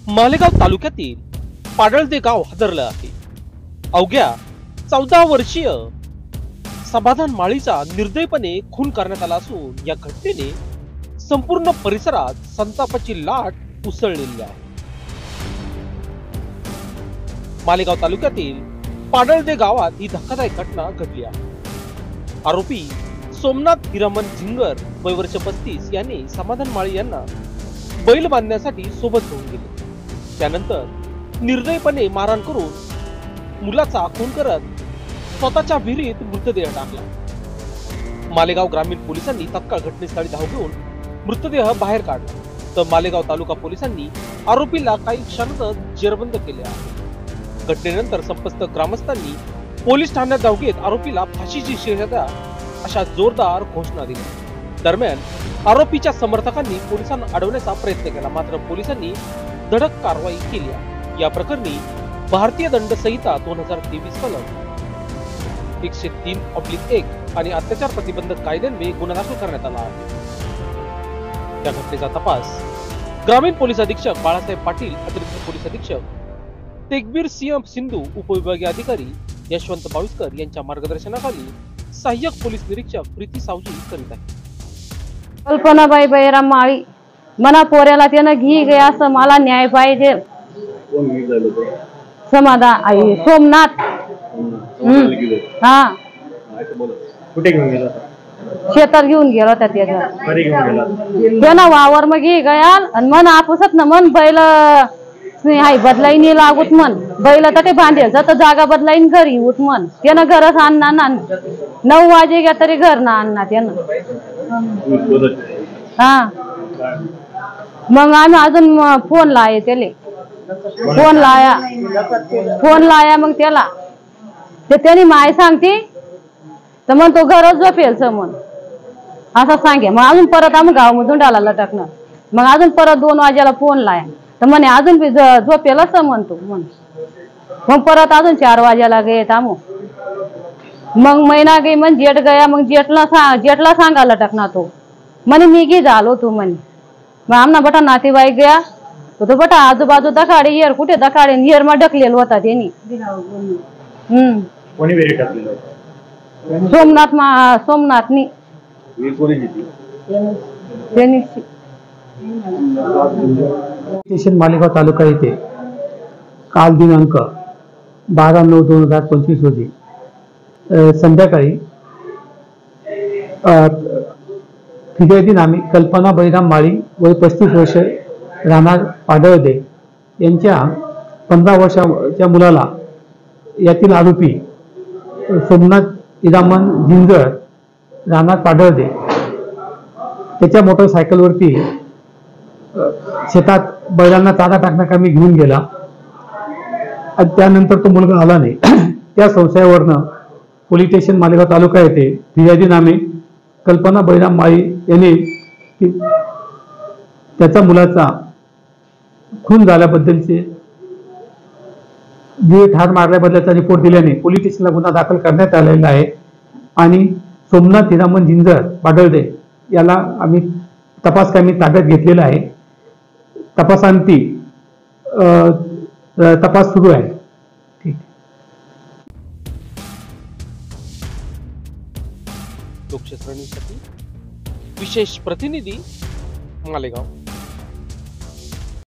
मालेगाव तालुक्यातील पाडळदे गाव हादरलं आहे। अवघ्या 14 वर्षीय समाधान माळीचा निर्दयपणे खून करण्यात आला असून या घटनेने संपूर्ण परिसरात संतापाची लाट उसळलेली आहे। मालेगाव तालुक्यातील पाडळदे गावात ही धक्कादायक घटना घडली आहे। आरोपी सोमनाथ हिरामन झिंगर वय वर्ष 35 यांनी समाधान माळी यांना बैल बांधण्यासाठी सोबत घेऊन गेले। त्यानंतर निर्दयपणे मारहाण करून मुलाचा खून करत स्वतःच्या विहिरीत मृतदेह टाकला। मालेगाव ग्रामीण पोलिसांनी तत्काळ घटनास्थळी धाव घेऊन मृतदेह बाहेर काढला, तर मालेगाव तालुका पोलिसांनी आरोपीला काही क्षणातच जेरबंद केले आहे। घटनेनंतर संपस्त ग्रामस्थांनी पोलीस ठाण्यात धाव घेत आरोपीला फाशीची शिक्षा द्या अशा जोरदार घोषणा दिल्या। दरम्यान आरोपीच्या समर्थकांनी पोलिसांना अडवण्याचा प्रयत्न केला, मात्र पोलिसांनी धडक कारवाई केली। या प्रकरणी भारतीय दंड संहिता 2023 कलम 103/1 आणि अत्याचार प्रतिबंधक कायद्यान्वये गुन्हा दाखल करण्यात आला आहे। या घटनेचा तपास ग्रामीण पोलीस अधीक्षक बाळासाहेब पाटील, अतिरिक्त पोलीस अधीक्षक तेगबीर सिंह सिंधू, उपविभागीय अधिकारी यशवंत बाविस्कर यांच्या मार्गदर्शनाखाली सहाय्यक पोलीस निरीक्षक प्रीती सावजी करीत आहेत। कल्पनाबाई बैराम माळी मना पोऱ्याला त्यानं घी गया असं मला न्याय पाहिजे। समाधान आई सोमनाथ हा कुठे घेऊन गेला? शेतात घेऊन गेला होता त्यानं वावर मग घी गया आणि मन आपुसत ना मन बैल हाय बदलाईन लागूत मन बैल तर ते बांधेल तर जागा बदलाईन घरी उत मन त्यानं घरच आणणार 9 वाजे घ्या तरी घर ना आणणार त्यानं। हा मग आम्ही अजून फोन लाये त्याले फोन लाया मग त्याला ते त्याने माय सांगते तर मग तो घरच झोपेल समोर असं सांगे। मग अजून परत आम्ही गावामधून डाला लटकणार, मग अजून परत 2 वाजेला फोन लाया तर म्हणे अजून बी झोपेल असं म्हणतो मग परत अजून 4 वाजेला गे थांबू मग महिना गे मग जेठ गया मग जेठला सांगा लटकणार तो म्हणे मी गी झालो तू म्हणे। मग आमना बटा नातेवाईक गया तो बटा आजूबाजू दखाडे येर कुठे दखाडे येर मा ढकलेल होता त्यांनी। कोणी वेरी टाकलेलं होतं? सोमनाथनी स्टेशन मालेगाव तालुका येथे काल दिनांक 12/9/2025 रोजी संध्याकाळी फिर्यादी नामे कल्पना बैराम माळी वय 35 वर्ष राहणार पाडळदे यांच्या 15 वर्षाच्या मुलाला यातील आरोपी सोमनाथ हिरामन झिंगर राहणार पाडळदे त्याच्या मोटरसायकलवरती शेतात बैलांना चारा टाकण्याकामी घेऊन गेला आणि त्यानंतर तो मुलगा आला नाही। त्या संशयावरनं पोलीस स्टेशन मालेगाव तालुका येथे फिर्यादी नामे कल्पना बैराम माळी यांनी त्याच्या मुलाचा खून झाल्याबद्दलचे ठार मारल्याबद्दलचा रिपोर्ट दिल्याने पोलीस स्टेशनला गुन्हा दाखल करण्यात आलेला आहे आणि सोमनाथ हिरामन झिंगर पाडळदे याला आम्ही तपास कामी ताब्यात घेतलेला आहे। तपासांती तपास सुरू आहे। ठीक। लोकशाहीसाठी विशेष प्रतिनिधी मालेगाव।